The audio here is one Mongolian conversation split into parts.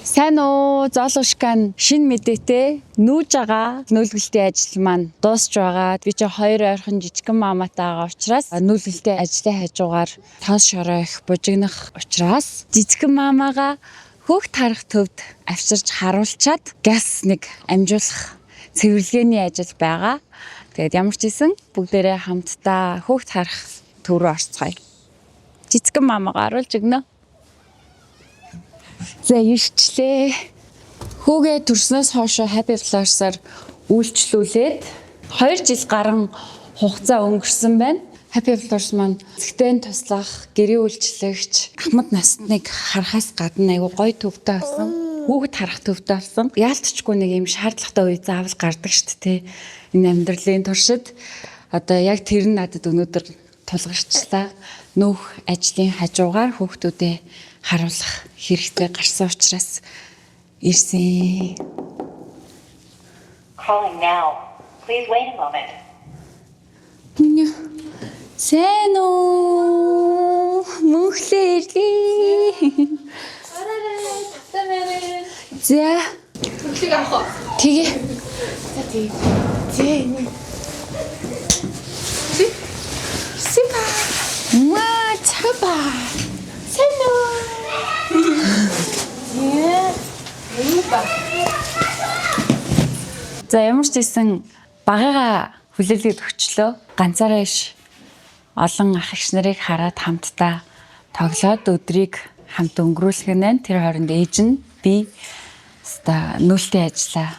Сайн уу, Золушкан шинэ мэдээтэй нүүж байгаа нүүлгэлтийн ажил маань дуусч байгаа. Би ч хоёр ойрхон жижигхэн мааматайгаа учраас нүүлгэлтийн ажлын хажуугаар тоос шороо их бужигнах учраас жижигхэн маамаага хүүхд харах төвд авчирч харуулчаад газ нэг амжуулах цэвэрлэгээний ажил байгаа. Тэгээд ямар ч хэсэн бүгдээрээ хамтдаа хүүхд харах төв рүү орцгоё. Жижигхэн маамаага харуулж өгнө. За ирчлээ. Хүүгээ төрснөөс хойш Happy Flowers-аар үйлчлүүлээд 2 жил гарan хугацаа өнгөрсөн байна. Happy Flowers маань эцэгтэй туслах, гэрээ үйлчлэгч, ахмад насныг харахаас гадна айгу гоё төвтэй болсон. Хүүхэд харах төвтэй болсон. Яалтчгүй нэг юм шаардлагатай үе заавал гардаг шүү дээ. Энэ амьдралын туршид одоо яг тэр нь надад өнөөдөр тулгарчлаа. Нөх ажлын хажуугаар хүүхдүүдээ харуулах хэрэгтэй гарсан учраас ирсэн. Calling now. Please wait a moment. Сайн уу? Мөнхлөө ирлээ. За. Хөглөг авах уу? Тэгээ. За тий. Зээ. Сипа. Маа чаба. Сайн уу? За ямар ч гэсэн багыгаа хүлээлгээд өгчлөө. Ганцаараа иш олон ах эгч нарыг хараад хамтдаа тоглоод өдрийг хамт өнгөрүүлэх нь. Тэр хооронд ээж нь би нүүлтийн ажиллаа,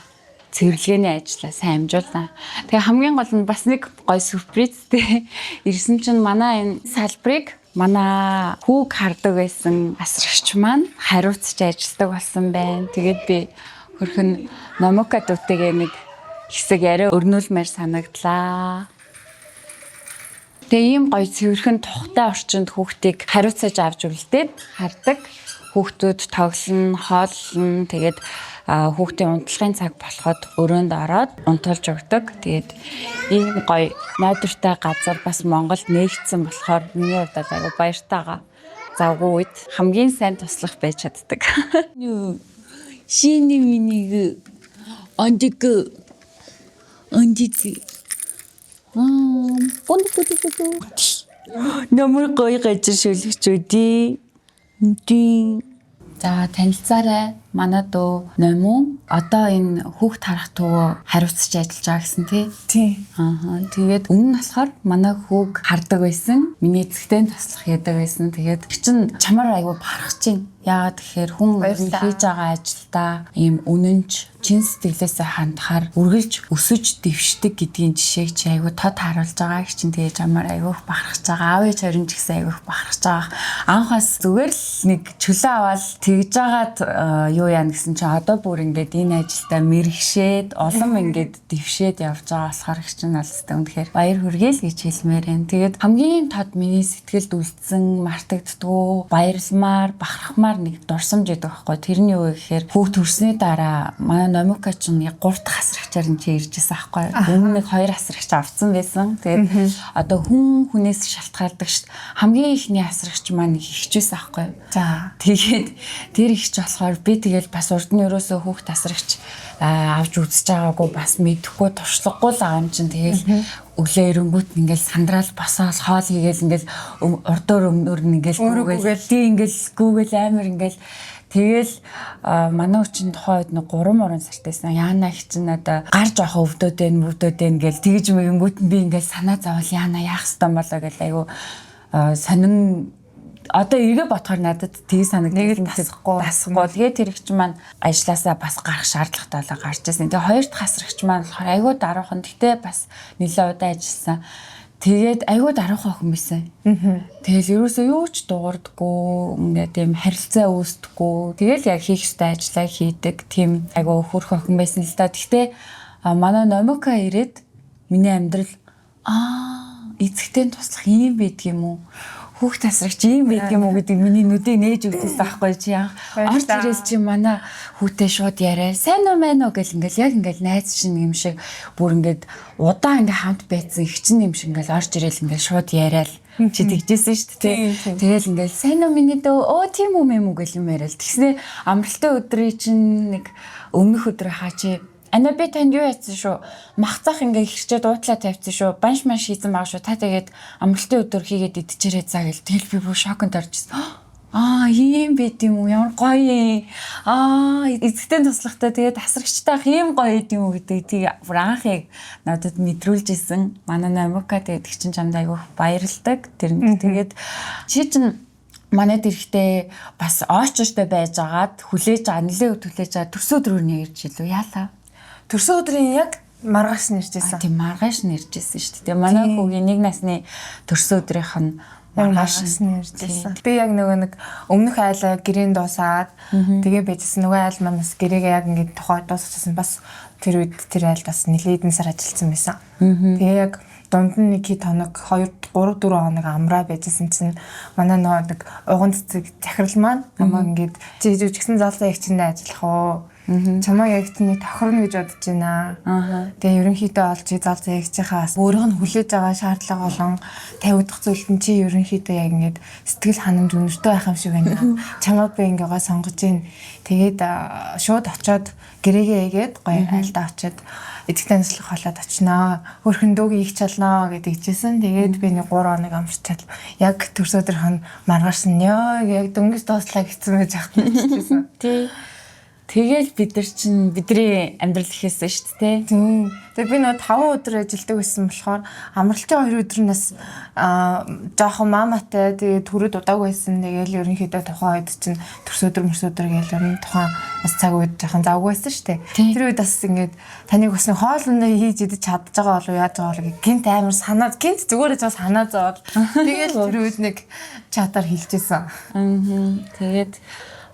цэвэрлэгээний ажиллаа сайн амжуулна. Тэгээ хамгийн гол нь бас нэг гоё сюрпризтэй ирсэн чинь манай энэ салбарыг манай хүүг хардаг байсан асрагч маань хариуцж ажилдаг болсон байна. Тэгээд би хөрхөн Номока дүүтэйгээ нэг хэсэг яриа өрнүүлмээр санагдлаа. Тэгээ ийм гоё цэвэрхэн тухтай орчинд хүүхдийг хариуцаж авч үлдээд хардаг. Хүүхдүүд тоглоно, хооллно. Тэгээд хүүхдийн унтлагын цаг болоход өрөөнд ороод унтуулж өгдөг. Тэгээд ийм гоё найдвартай газар бас Монголд нээгдсэн болохоор миний хувьд айгүй баяртай байгаа. Завгүй үед хамгийн сайн туслах байж чаддаг. Шинэ минийг ондиг Нэмэр гоё газар шүлгэж үдий. За танилцаарай. Манай дөө Номон одоо энэ хүүхд харах төвөө хариуцж ажиллаж байгаа гэсэн тий. Тэгээд өмнө нь болохоор манай хүүг хардаг байсан. Миний эцэгтэй туслах яадаг байсан. Тэгээд чинь чамаар айгүй барах чинь. Яагаад тэгэхээр хүн хийж байгаа ажилдаа ийм үнэнч чин сэтгэлээсээ хандахаар үргэлж өсөж дэвшдэг гэдгийн жишээг чи айгүй тод харуулж байгаа чинь тэгээ чамаар айгүй бахархаж байгаа. Аав ээж хорин ч гэсэн айгүй бахархаж байгаа. Анхаас зүгээр л нэг чөлөө аваад тэгж жагаад юу яа гэсэн чи одоо бүр ингээд энэ ажилдаа мэрэгшээд олон ингээд дэвшээд явж байгаа болохоор их чинь алстай үнэхээр баяр хүргээл гэж хэлмээр байна. Тэгээд хамгийн тод миний сэтгэлд үлдсэн мартагддгүй баярлмаар бахархмаар нэг дурсамж байдаг байхгүй. Тэрний юу гэхээр хүүхд төрсний дараа манай Номока ч нэг 3 дахь асрагчаар нь чи ирж байсан байхгүй. Өмнө нэг 2 асрагч авцсан байсан. Тэгээд одоо хүнээс шалтгаалдаг шүү дээ. Хамгийн ихний асрагч маань ихчээсэн байхгүй. За тэгээд тэр ихч болохоор би тэгэл бас урд нь ерөөсөө хүүхд асрагч авч үзэж байгаагүй бас мэдэхгүй туршлагагүй л аав чинь тэгэл өглөө ирэнгүүт ингээл сандраал босоол хоол хийгээл ингээл урдуур өмнөр нь ингээл гүүгээл тий ингээл гүүгээл амар ингээл тэгэл манай хүчин тухайд нэг 3 сартайсан яана их чинь одоо гар жоохоо өвдөдөө гээл тэгж мэгэнгүүт нь би ингээл санаа зовол яана яах ёстой болоо гэл айгу сонин одоо эргээ бодохоор надад тийг санагдсан тасахгүй. Тэгээд тэр ихч маань ажилласаа бас гарах шаардлагатай болоо гарч ирсэн. Тэгээ 2 дахь асрагч маань болохоор айгүй даруухан. Гэтэ бас нэлээд удаа ажилласан. Тэгээд айгүй даруухан охин байсан. Тэгэл ерөөсөө юу ч дуурдаггүй, ингээд тийм харилцаа үүсдэггүй. Тэгэл яг хийх ёстой ажлаа хийдэг. Тийм айгүй хөөрхөн охин байсан л да. Гэтэ манай Номока ирээд миний амьдрал эцэгтэй туслах юм байдаг юм уу? Хүүхд тасрагч юм байдаг юм уу гэдэг миний нүдийг нээж өгдөөс байхгүй чи яа. Орж ирээс чи манай хүүтэй шууд яриа. Сайн уу мэн үү гэл ингээл яг ингээл найз чинь юм шиг бүр ингээд удаан ингээ хамт байцсан их чинь юм шиг ингээл орж ирээл ингээл шууд яриад Чи тэгжсэн шүү дээ. Тэгэл ингээл сайн уу миний дөө тийм үү юм уу гэл юм яриад. Тэгснэ амралтын өдрийн чинь нэг өмнөх өдөр хаа чи ана би танд юу яцсан шүү. Махцах ингээ ихчээ дуудлаа тавьсан шүү. Банш маш хийсэн баг шүү. Та тэгээд амралтын өдөр хийгээд идчихэрээ заа гэл. Тэгэл би бүр шоконд орчихсон. Ийм байд юм уу? Ямар гоё юм. Эцэгтэй туслахтаа тэгээд асрагчтай ийм гоё байд юм уу гэдэг тийг бүр анх яг надад мэдрүүлж исэн. Манай Намука тэгээд их чинь чамд айгүй баярлдаг. Тэрэнд тэгээд чи чинь манайд ирэхдээ бас оочтой байж агаад хүлээж байгаа нэлээд хүлээж байгаа төрсөн өдрөөр нэрж илүү яалаа. Төрсөн өдрийн яг маргааш нэржсэн. Тийм маргааш нэржсэн шүү дээ. Манай хүүгийн нэг насны төрсөн өдрийнх нь маргааш нэржсэн. Би яг нөгөө нэг өмнөх айлаа гэрээнд дуусаад тэгээ байжсэн нөгөө айл манаас гэрээгээ яг ингээд тухай дуусчихсан бас тэр үед тэр айлд бас нэлээд хэдэн сар ажилласан байсан. Тэгээ яг дунд нь нэг хэд хоног 2 3 4 хоног амраа байжсэн чинь манай нөгөө нэг уган цэцэг захирал маань намайг ингээд чи жижигсэн залуу ягчиндээ ажиллах уу? Чамаа яг тийм тохирно гэж бодож байна. Тэгээ ерөнхийдөө олж зал зээгчийнхаас өөрөг нь хүлээж байгаа шаардлага болон тавигдах зүйлд нь чи ерөнхийдөө яг ингээд сэтгэл ханамж өнөртөө байх юм шиг байна. Чамаа би ингээ гоо сонгож гин. Тэгээд шууд очиод гэрээгээ эгээд гоё айлдаа очиод эцэгтэй наслах холоод очиноо. Хөрхөн дүүг их чалнаа гэдэг ичсэн. Тэгээд би нэг 3 хоног амарчаад яг төрс өдрийнх нь маргааш нь яг дөнгөж дууслаа гэсэн байж ахсан. Тий. Тэгэл бид нар чинь бидний амьдрал ихээсэн шүү дээ. Тийм. Тэгээ би нөгөө 5 өдөр ажилладаг байсан болохоор амралтын 2 өдрнээс жоохон мааматай тэгээ төрөд удаагүй байсан. Тэгээл ерөнхийдөө тухайн үед чинь төрс өдөр гээл ер нь тухайн бас цаг үед жоохон завгүй байсан шүү дээ. Тэр үед бас ингээд таныг бас нэг хоолндоо хийж идэж чадж байгаа болов яаж байгаа болов гинт амар санаад гинт зүгээр ч бас санаа зовоод тэгээл тэр үед нэг чатаар хэлчихсэн. Тэгээд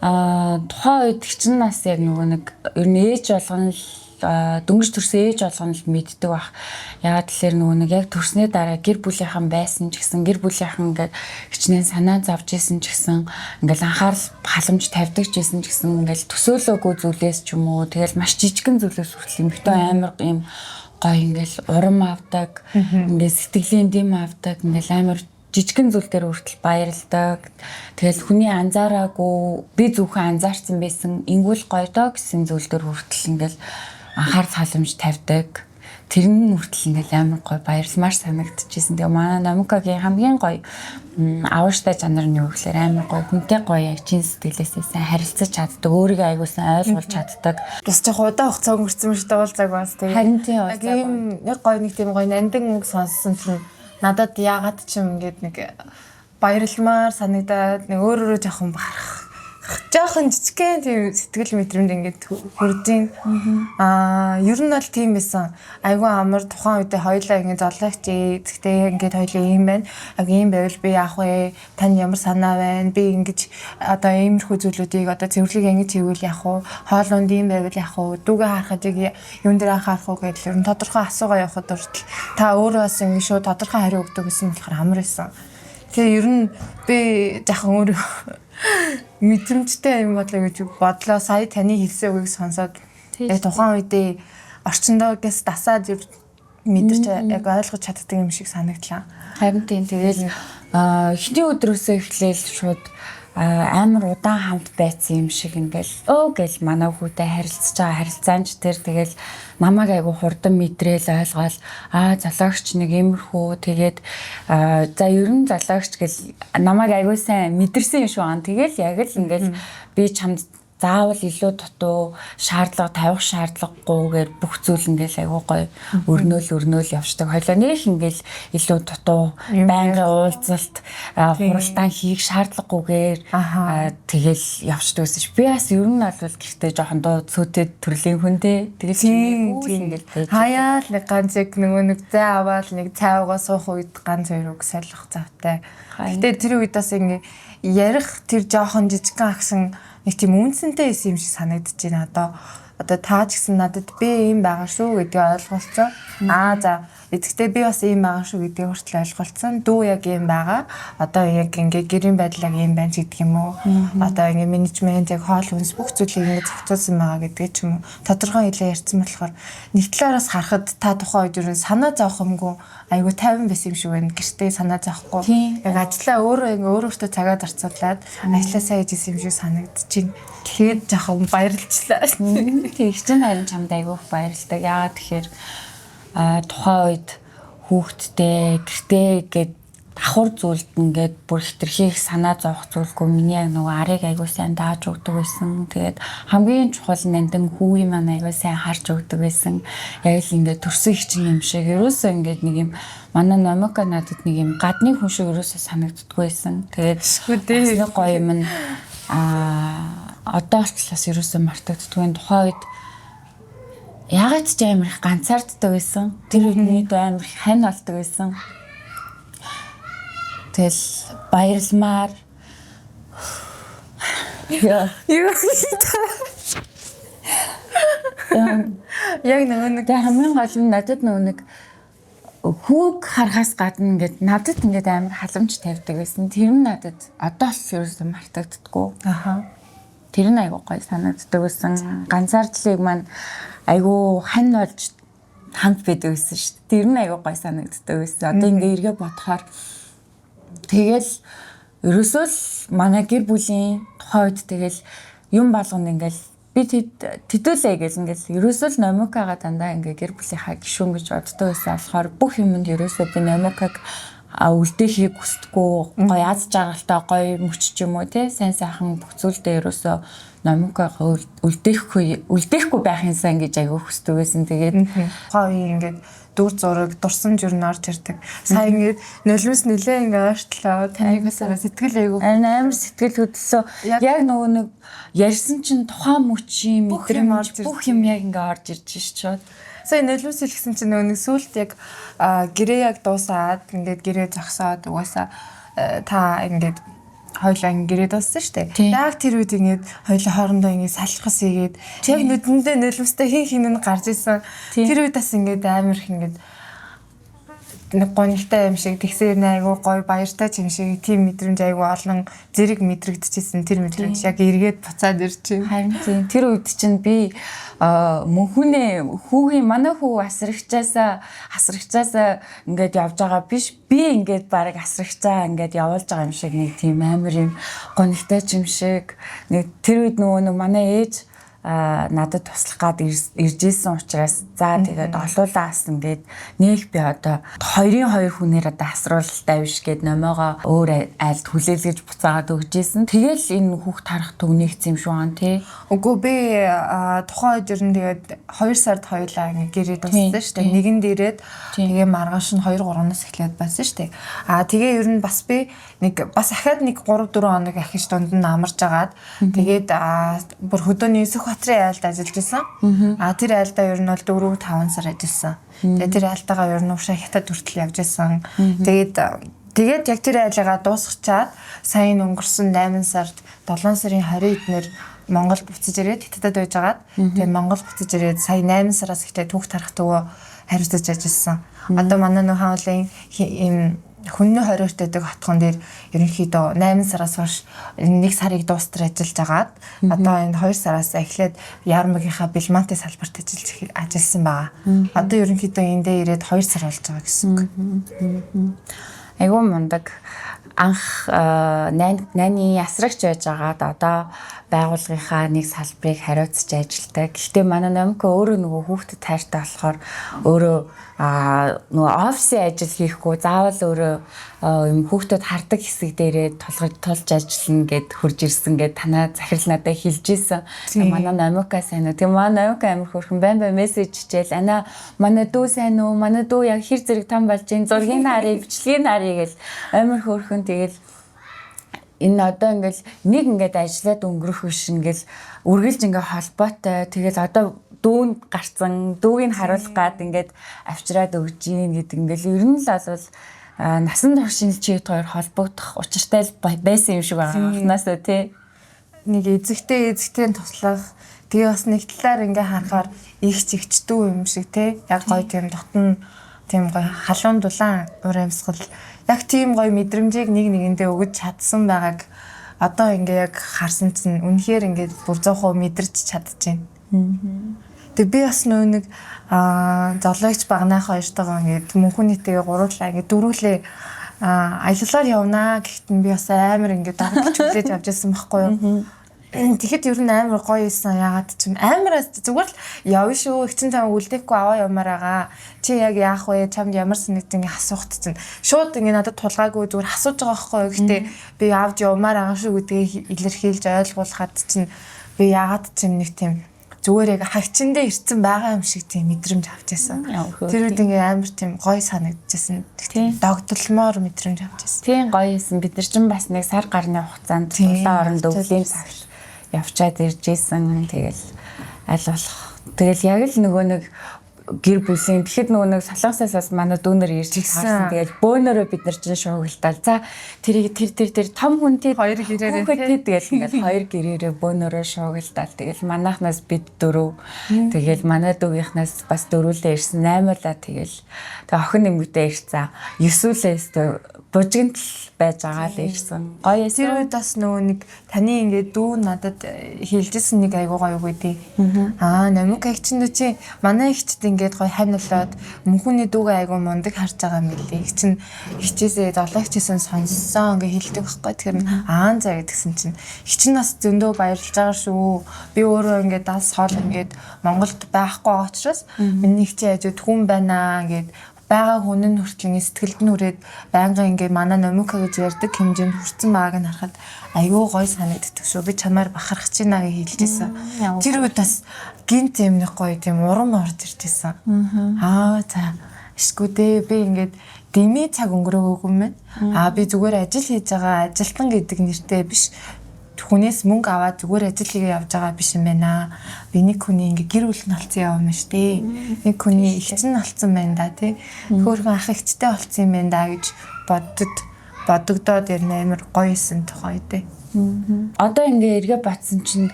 тухайн үед чинь нас яг нөгөө нэг ер нь ээж болгоно л дөнгөж төрсөн ээж болгоно л мэддэг бах. Яагаад тэгэхээр нөгөө нэг яг төрснөө дараа гэр бүлийнхэн байсан ч гэсэн гэр бүлийнхэн ингээд хичнээн санаа зовж исэн ч гэсэн ингээд анхаарал халамж тавьдаг ч гэсэн ч гэсэн ингээд төсөөлөөгүй зүйлээс ч юм уу тэгэл маш жижигхэн зүйлээс хүртэл эмхтэн амар юм гоё ингээд урам авдаг ингээд сэтгэлийн дэм авдаг ингээд амар жижигэн зүйл дээр хүртэл баярлдаг. Тэгэл хүний анзаараагүй би зөвхөн анзаарсан байсан ингүүл гоё доо гэсэн зүйл дээр хүртэл ингээл анхаарал халамж тавьдаг. Тэр нь хүртэл ингээл амар гоё баярлмаар санагдчихсэн. Тэгээ манай Намукагийн хамгийн гоё авааштай чанар нь юу гэхээр амар гоё хүнтэй гоё яг чин сэтгэлээсээ сайн харилцаж чаддаг. Өөрийгөө аягуулсан ойлгуулж чаддаг. Бас ч худаа хугацаа өнгөрцөн шүү дээ уулзаг бас тэгээ. Харин тийм яг гоё нэг тийм гоё нандин үг сонссон чинь надад яагаад ч юм ингээд нэг баярлмаар санагдаад нэг өөрөөрөө жоохон барах жоохон жижигхэн тийм сэтгэл мэдрэмд ингээд хүрж ийн. Ер нь бол тийм байсан. Айгүй амар тухайн үедээ хоёулаа ингээд золоогч эцэгтэй ингээд хоёулаа ийм байна. Яг ийм байвал би яах вэ? Тань ямар санаа байна? Би ингэж одоо иймэрхүү зүйлүүдийг одоо цэвэрлэг ингэж хийвэл яах вэ? Хоолунд ийм байвал яах вэ? Дүүгээ харахад яг юун дээр анхаарах уу гэдэг ер нь тодорхой асуугаа явахад хүртэл та өөрөө бас ингэ шууд тодорхой хариу өгдөг гэсэн болохоор амар байсан. Тэгээ ер нь би жоохон өөрөө мэдрэмжтэй юм бодлоо гэж бодлоо. Сая таны хэлсэн үгийг сонсоод яг тухайн үедээ орчиндоогоос дасаад мэдэрч яг ойлгож чаддаг юм шиг санагдлаа. Харин тийм тэгэл эхний өдрөөсөө эхлээл шууд амар удаан хамт байсан юм шиг ингээл гэл манай хүүтэй харилцаж байгаа харилцаанч тэр тэгэл намайг айгу хурдан мэдрээл ойлгоол залуугч нэг иймэрхүү тэгээд за ер нь залуугч гэл намайг айгу сайн мэдэрсэн юм шүү аа тэгэл яг л ингээл би чамд заавал илүү дутуу шаардлага тавих шаардлагагүйгээр бүх зүйл ингээл айгуу гоё өрнөөл явждаг. Хойлоо нэг ингээл илүү дутуу байнгын уулзалт хуралдаан хийх шаардлагагүйгээр тэгэл явждаг гэсэн чи би бас ер нь бол гэхдээ жоохон дуу цөөтэй төрлийн хүнтэй тэгэл ингээл хаяа нэг ганц яг нэг зай аваад нэг цайгаа суух үед ганц хоёр үг солих завтай. Гэтэ тэр үед бас ингээ ярих тэр жоохон жижигхан агсан нэг тийм үнцэнтэй байсан юм шиг санагдаж байна. Одоо одоо таа ч гэсэн надад би ийм байгаа шүү гэдгийг ойлгуулсан. За эцэгтэй би бас ийм байгаа шүү гэдгийг хүртэл ойлголцсон. Дүү яг ийм байгаа. Одоо яг ингээ гэрийн байдал яг ийм байна гэдэг юм уу? Одоо ингээ менежмент яг хоол хүнс бүх зүйлийг ингээ зохицуулсан байгаа гэдгийг ч юм уу тодорхой хэлээ ярьсан болохоор нэг талаараас харахад та тухайн үед юу санаа зовох юмгүй айгу 50 байсан юм шиг байна. Гэртээ санаа зовхгүй. Яг ажиллаа өөрөөсөө цагаа зарцуулаад ажиллаа сайн хийжсэн юм шиг санагдчихээн. Тэгээд жоохон баярлалчлаа. Тэг чинь харин чамд айгүйх баярлалдаг. Яагаад тэгэхээр тухайн үед хүүхдтэй гэртээ гээд давхар зүйлд ингээд бүр хитрхийг санаа зовох зүйлгүй миний яг нөгөө арыг айгуу сайн дааж өгдөг байсан. Тэгээд хамгийн чухал нь нандин хүүгийн маань айгуу сайн харж өгдөг байсан. Яг л ингээд төрсөн их чинь юм шиг ерөөсөө ингээд нэг юм манай номока надад нэг юм гадны хүн шиг ерөөсөө санагддаггүй байсан. Тэгээд нэг гоё юм нь одоо ч бас ерөөсөө мартагддаггүй. Тухайн үед ягаад ч амар их ганцаарддаг байсан. Тэр үед амар их хань болдог байсан. Тэгэл баярлмаар яг нөгөө нэг хамгийн гол нь надад нөгөө нэг хүүг харахаас гадна ингээд надад ингээд амар халамж тавьдаг байсан. Тэр нь надад одоо ч ерөөсөө мартагддаггүй. Тэр нь айгуу гоё санагддаг байсан. Ганцаардлыг маань айгуу хань болж хамт байдаг байсан шүү дээ. Тэр нь айгуу гоё санагддаг байсан. Одоо ингээ эргээ бодохоор тэгэл ерөөсөө л манай гэр бүлийн тухайн үед тэгэл юм болгоно ингээл би тэдүүлээ гэж ингээл ерөөсөө л номикагаа дандаа ингээ гэр бүлийнхаа гишүүн гэж боддог байсан болохоор бүх юмд ерөөсөө би номикаг үлдээхийг хүсдэггүй гоё аз жаргалтай гоё мөч ч юм уу те сайн сайхан бүх зүйлдээ ерөөсөө номикагаа үлдээхгүй байх юмсан гэж аягүй хүсдэг байсан. Тэгээд гоё ингээд дүр зураг дурсан жирн орж ирдэг. Сайн ингээд нулимс нилээ ингээд орчлоо. Айгуусаа сэтгэл айгуу. Амар сэтгэл хөдлсөн. Яг нөгөө нэг ярьсан чинь тухайн мөчийн мэдрэмж бүх юм яг ингээд орж ирж шууд. Сайн нулимс хэлсэн чинь нөгөө нэг сүулт яг гэрээ яг дуусаад ингээд гэрээ зогсоод угаасаа та ингээд хоёлаа гэрээ дууссан шүү дээ. Яг тэр үед ингээд хоёлаа хоорондоо ингээд салхас игээд яг нүдэндээ нулимстай хин нь гарч исэн. Тэр үед бас ингээд амар их ингээд нэг гонигтай юм шиг тэгсээр айгуу гоё баяртай юм шиг тийм мэдрэмж айгуу олон зэрэг мэдрэгдэжсэн тэр мэдрэмж яг эргээд буцаад ирж байна. Харин тийм тэр үед чинь би мөнхүнээ хүүгийн манай хүү асрагчаасаа ингээд явж байгаа биш би ингээд баг асрагчаа ингээд явуулж байгаа юм шиг нэг тийм амар юм гонигтай юм шиг нэг тэр үед нөгөө манай ээж надад туслах гад ирж исэн учраас за тэгээд олуулаас ингээд нэг би одоо 2-2 хүнээр одоо асруулалтай биш гэд номоогоо өөр айлд хүлээлгэж буцаагаад өгч исэн. Тэгэл энэ хүүхд харах төгнөгцсөн юм шүү ган тий. Үгүй би тухайн үед ер нь тэгээд 2 сард хоёлаа ингээд гэрээ дууссан шүү дээ. Нэгэнд ирээд тэгээ маргааш нь 2-3-наас эхлээд байсан шүү дээ. Тэгээ ер нь бас би нэг бас ахаад нэг 3-4 хоног ахиж дунд нь амарч агаад тэгээд бүр хөдөөний Сүхбаатарын айлд ажиллаж исэн. Тэр айлдаа ер нь бол 4-5 сар ажилласан. Тэгээд тэр айлдаагаа ер нь уушаа хятад хүртэл явж исэн. Тэгээд яг тэр айлгаа дуусгачаад сайн өнгөрсөн 8 сард 7 сарын 20-нд Монголд буцаж ирээд хятадд байж агаад тэгээд Монгол буцаж ирээд сая 8 сараас ихтэй түүх тарах төвөө хариуцаж ажилласан. Одоо манай нөх хаалын ийм хүннээ 20-т байдаг хотхон дээр ерөнхийдөө 8 сараас хойш 1 сарыг дуустар ажиллаж агаад одоо энэ 2 сараас эхлээд Ярмагийнхаа Белмонте салбарт ажилласан байгаа. Одоо ерөнхийдөө эндээ ирээд 2 сар болж байгаа гэсэн үг. Айгуу мундаг анх найны асрагч байж агаад одоо байгууллагынхаа нэг салбарыг хариуцж ажилладаг. Гэхдээ манай номко өөрөө нөгөө хүүхдэд тайртай болохоор өөрөө нөгөө офисын ажил хийхгүй заавал өөрөө юм хүүхдэд хардаг хэсэг дээрээ тулж ажиллана гэд хурж ирсэн гэд танаа захирал надад хэлж ийсэн. Манай номко сайн уу. Тэгээ манай номко амар хөрхөн байна мессеж хичээл ана манай дүү сайн уу? Манай дүү яг хэр зэрэг том болж ин зургийн нарыг бичлэгийн нарыг гэл амар хөрхөн тэгэл энэ одоо ингээл нэг ингээд ажиллаад өнгөрөх биш ингээл үргэлж ингээ холбоотой тэгэл одоо дүүнд гарцсан дүүгийг харуулах гад ингээд авчираад өгж ийн гэдэг ингээл ер нь л бол насан туршийн чийд хоёр холбогдох учиртай байсан юм шиг байгаа анхнаасаа тий. нэг эзэгтэй туслах. Тэгээ бас нэг талаар ингээ харахаар их чигчдүү юм шиг те. Яг гоё тийм дотн тийм гоё халуун дулаан уур амьсгал. Яг тийм гоё мэдрэмжийг нэг нэгэндээ өгөж чадсан байгааг одоо ингээ яг харсан чинь үнэхээр ингээ бүр 100% мэдэрч чадчихээн. Тэг би бас нэг зоологч багнах хоёртойгоо ингээ мөнхүнийтэйгээ гуруулаа ингээ дөрүүлээ аяллаар явнаа гэхэд нь би бас амар ингээ дагаж хүлээж авч ирсэн байхгүй юу. Тэгэхэд ер нь амар гоё исэн ягаад ч юм амар зүгээр л явна шүү их чинь чам үлдээхгүй аваа явмаар байгаа чи яг яах вэ чамд ямар санагд ингээ асуухт чинь шууд ингээ надад тулгаагүй зүгээр асууж байгаа байхгүй юу гэхдээ би авч явмаар байгаа шүү гэдгийг илэрхийлж ойлгуулахад чинь би ягаад ч юм нэг тийм зүгээр яг хагчиндээ ирсэн байгаа юм шиг тийм мэдрэмж авч байсан. Тэр үед ингээ амар тийм гоё санагдчихсан. Догтлмоор мэдрэмж авч байсан. Тийм гоё исэн бид нар чинь бас нэг сар гарны хугацаанд улаан оронд өвлийн сагш явчаад ирж исэн. Тэгэл аль болох тэгэл яг л нөгөө нэг гэр бүлийн тэгэхэд нөгөө нэг солонгосоос манай дүүнер ирж ирсэн. Тэгэл бөөнөрөө бид нар чинь шуугилтал. За тэрийг тэр том хүнтэй хоёр гэрээрээ тэгэл ингээл хоёр гэрээрээ бөөнөрөө шуугилтал. Тэгэл манайхнаас бид дөрөв. Тэгэл манай дүүгийнхнаас бас дөрвөлээ ирсэн 8-уулаа тэгэл. Тэг охин нэмэгтэй ирсэн. 9-үүлээс бужигт л байж байгаа л ирсэн. Гоё тэр үед бас нөгөө нэг таны ингээд дүү надад хэлжсэн нэг айгуу гоё үг өгдөө. Намик агчин дүү чи манай ихчд ингээд гоё хань болоод мөнхүний дүүгээ айгуу мундаг харж байгаа юм билээ. Их чин хичээсээ зоологчсэн сонссон ингээд хэлдэг байхгүй. Тэгэхээр заа гэдгсэн чинь их чин бас зөндөө баярлж байгаа шүү. Би өөрөө ингээд дас хоол ингээд Монголд байхгүй байгаа учраас миний их чи хажууд хүн байна гэд бага хүн нь хүртэл сэтгэлд нь үрээд байнга ингээ манай номика гэж ярьдаг хэмжээнд хүрсэн байгааг нь харахад аюу гой санагддаг шүү. Би чамаар бахархаж байна гэж хэлжсэн. Тэр үед бас гинт юм нэг гоё тийм урам орж иржсэн. За эсгүүдээ би ингээд дэмий цаг өнгөрөөгөө юм байна. Би зүгээр ажил хийж байгаа ажилтан гэдэг нэртэй биш. Хүнээс мөнгө аваад зүгээр ажил хийгээ явж байгаа биш юм байна. Би нэг хүний ингээ гэр бүл нь олцсон яваа юм штэ. Нэг хүний ихч нь олцсон байна да тий. Хөөхөн ах ихчтэй олцсон юм байна да гэж бодогдоод ирнэ амар гоёсэн тухай тий. Одоо ингээ эргээ батсан чинь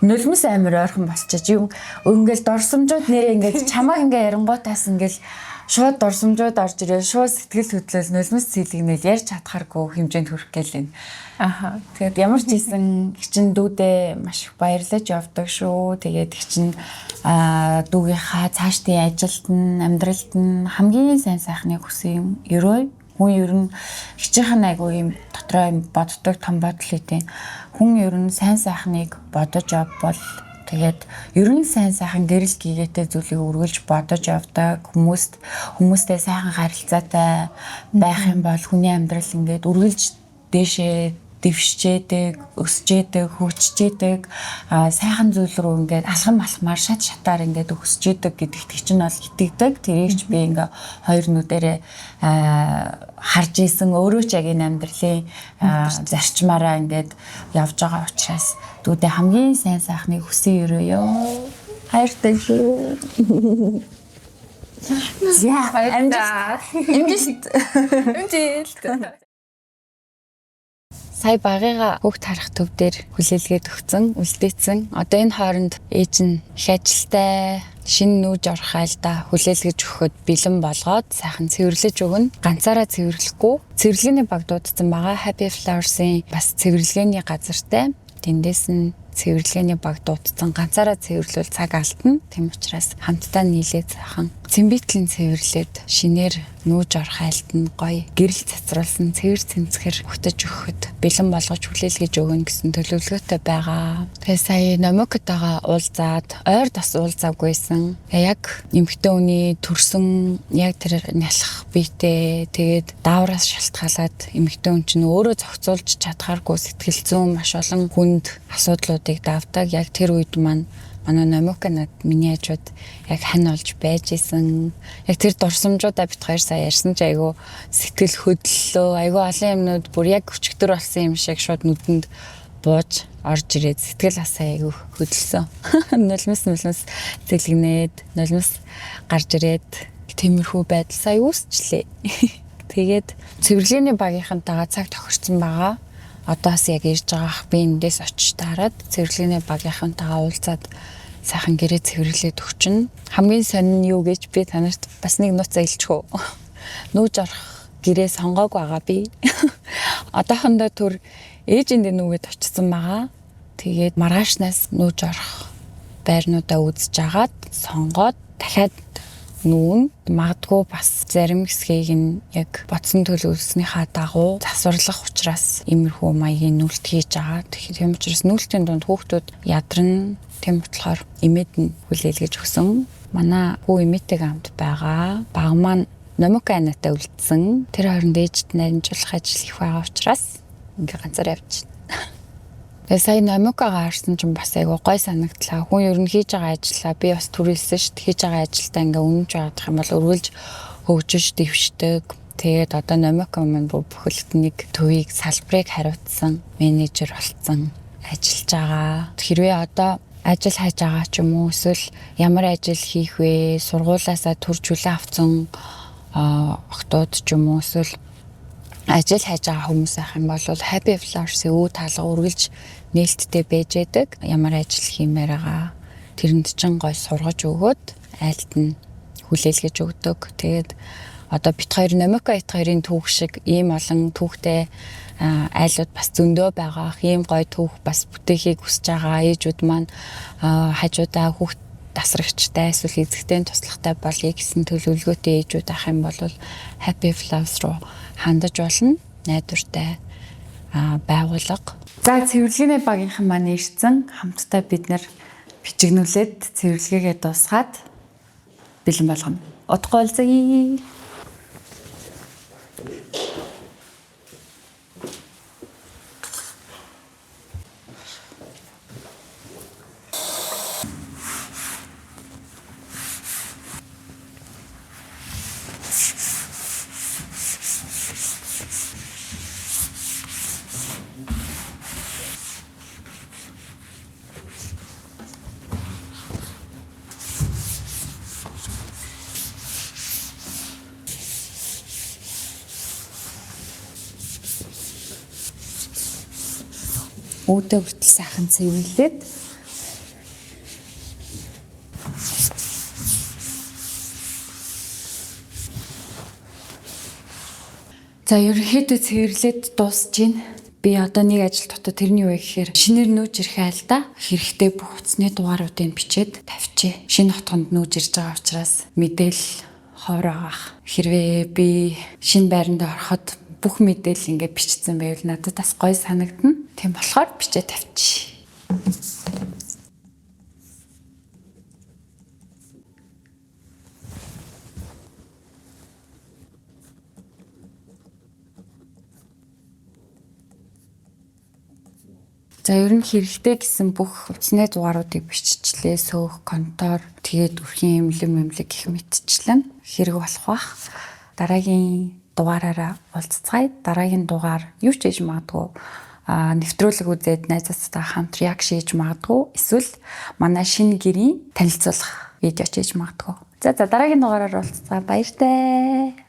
нулимс амар ойрхон болчихж юм. Ингээл дорсомжууд нэрээ ингээ чамаа ингээ ярангуутаас ингээл шууд дорсомжууд орж ирээ. Шууд сэтгэл хөдлөл нулимс цэлэгнэл ярьж чадхааргүй хэмжээнд хүрэх гээл юм. Тэгээд ямар ч ийсэн гिचэн дүүдээ маш их баярлаж явдаг шүү. Тэгээд гिचэн дүүгийнхаа цаашдын ажилд нь амьдралд нь хамгийн сайн сайхныг хүсэн юм. Хүн ер нь хичээхэн айгуу юм дотроо юм боддог том бодол үтэй. Хүн ер нь сайн сайхныг бодож явбал тэгээд ер нь сайн сайхан гэрэл гээтэй зүйлийг үргэлж бодож явдаг хүмүүстэй сайхан харилцаатай байх юм бол хүний амьдрал ингээд үргэлж дээшээ дэвшчээдэг, өсчээдэг, хөгжчээдэг, сайхан зүйл рүү ингээд алхам алхмаар шатаар ингээд өсчээдэг гэдэгт чинь бол итгэдэг. Тэрийг ч би ингээ хоёр нүдэрээ харж исэн өөрөө ч яг энэ амьдралын зарчмаараа ингээд явж байгаа учраас дүүдээ хамгийн сайн сайхныг хүсэн өрөөё. Хайртай шүү. За, амжилт. Сая багыгаа хүүхд харах төв дээр хүлээлгээд өгсөн, үлдээсэн. Одоо энэ хооронд ээж нь их ажилтай, шинэ нүүж орох айлдаа хүлээлгэж өгөхөд бэлэн болгоод сайхан цэвэрлэж өгнө. Ганцаараа цэвэрлэхгүй. Цэвэрлэгээний баг дуудсан байгаа. Happy Flowers-ийн бас цэвэрлэгээний газартай. Тэндээс нь цэвэрлэгээний баг дуудсан. Ганцаараа цэвэрлвэл цаг алдна. Тийм учраас хамтдаа нийлээд сайхан цэмбитлэн цэвэрлээд шинээр нүүж орох айлд нь гоё гэрэл цацруулсан цэвэр цэмцгэр хөтөж өгөхөд бэлэн болгож хүлээлгэж өгнө гэсэн төлөвлөгөөтэй байгаа. Тэгээ сая номикотойгоо уулзаад ойр тас уулзаагүйсэн. Яг эмэгтэй хүний төрсөн яг тэр нялх биетэй тэгээд даавраас шалтгаалаад эмэгтэй хүн чинь өөрөө зохицуулж чадхааргүй сэтгэл зүйн маш олон хүнд асуудлуудыг давдаг. Яг тэр үед манай номика над миний хажууд яг хань олж байж исэн. Яг тэр дурсамжуудаа бит хоёр сая ярьсан чи айгу сэтгэл хөдлөлөө. Айгу олон юмнууд бүр яг өчигдөр болсон юм шиг шууд нүдэнд бууж орж ирээд сэтгэл асаа айгу хөдөлсөн. Нулимс зэлгнээд нулимс гарч ирээд тиймэрхүү байдал сая үүсчлээ. Тэгээд цэвэрлэгээний багийнхантайгаа цаг тохирсон байгаа. одоос яг ирж байгаа ах би эндээс очиж таарад цэвэрлэгийн багийнхантайгаа уулзаад сайхан гэрээ цэвэрлээд өгчин. Хамгийн сонин нь юу гэж би танарт бас нэг нууцаа илчхөө. Нүүж орох гэрээ сонгоог байгаа би. Одоохондоо түр ээжинд нүгэд очсон байгаа. Тэгээд маргаашнаас нүүж орох байрнуудаа үзэж агаад сонгоод дахиад нүүн магадгүй бас зарим хэсгийг нь яг бодсон төлөвлөснийхаа дагуу засварлах учраас иймэрхүү маягийн нүлт хийж байгаа. Тэгэхээр тийм учраас нүлтийн дунд хүүхдүүд ядарна. Тийм болохоор эмээд нь хүлээлгэж өгсөн. Манай хүү эмээтэйг хамт байгаа. Баг маань номик айнатай үлдсэн. Тэр хооронд ээжд найрамжуулах ажил их байгаа учраас ингээ ганцаар явж байна. Тэгээ сая номикагаа харсан чинь бас айгу гой санагдлаа. Хүн ер нь хийж байгаа ажиллаа би бас түрүүлсэн шүү дээ. Хийж байгаа ажилдаа ингээ үнэнж байгаадах юм бол өргөлж хөгжиж дэвшдэг. Тэгээд одоо номика маань бүхэлд нэг төвийг салбарыг хариуцсан менежер болцсон ажиллаж байгаа. Хэрвээ одоо ажил хайж байгаа ч юм уу эсвэл ямар ажил хийх вэ? Сургуулаасаа төр жүлээ авсан охтууд ч юм уу эсвэл ажил хайж байгаа хүмүүс ах юм бол Happy Flowers-ийн өв таалга үргэлж нээлттэй байж байдаг. Ямар ажил хиймээр байгаа. Тэрэнд чин гой сургаж өгөөд айлд нь хүлээлгэж өгдөг. Тэгээд одоо бит хоёр номика бит хоёрын түүх шиг ийм олон түүхтэй айлууд бас зөндөө байгаа. Ийм гой түүх бас бүтээхийг хүсэж байгаа ээжүүд маань хажуудаа хүүхд тасрагчтай эсвэл эзэгтэй туслахтай болъё гэсэн төлөвлөгөөтэй ээжүүд ах юм бол Happy Flowers руу хандаж болно. Найдвартай байгууллага. За цэвэрлэгийн багийнхан маань ирсэн. Хамтдаа бид нэр бичигнүүлээд цэвэрлэгээгээ дуусгаад бэлэн болгоно. Утгагүй уулзъя. Үүдээ хүртэл сайхан цэвэрлээд за ерөнхийдөө цэвэрлээд дуусж байна. Би одоо нэг ажил дотор тэрний юу гэхээр шинээр нүүж ирэх айлда хэрэгтэй бүх утасны дугааруудыг бичээд тавьчих. Шинэ хотгонд нүүж ирж байгаа учраас мэдээлэл ховор авах. Хэрвээ би шинэ байранд ороход бүх мэдээлэл ингээд бичсэн байвал надад бас гоё санагдана. Тийм болохоор бичээ тавьчих. За ер нь хэрэгтэй гэсэн бүх утасны дугааруудыг биччихлээ. Сөөх, контор, тэгээд үрхийн эмнэлэг гэх мэтчлэн хэрэг болох бах. Дараагийн дугаараараа уулзцгаая. Дараагийн дугаар юу ч хийж магадгүй. Нэвтрүүлэг үзээд найзуудтай хамт реакц хийж магадгүй. Эсвэл манай шинэ гэрийн танилцуулах видео хийж магадгүй. За дараагийн дугаараар уулзцгаая. Баяртай.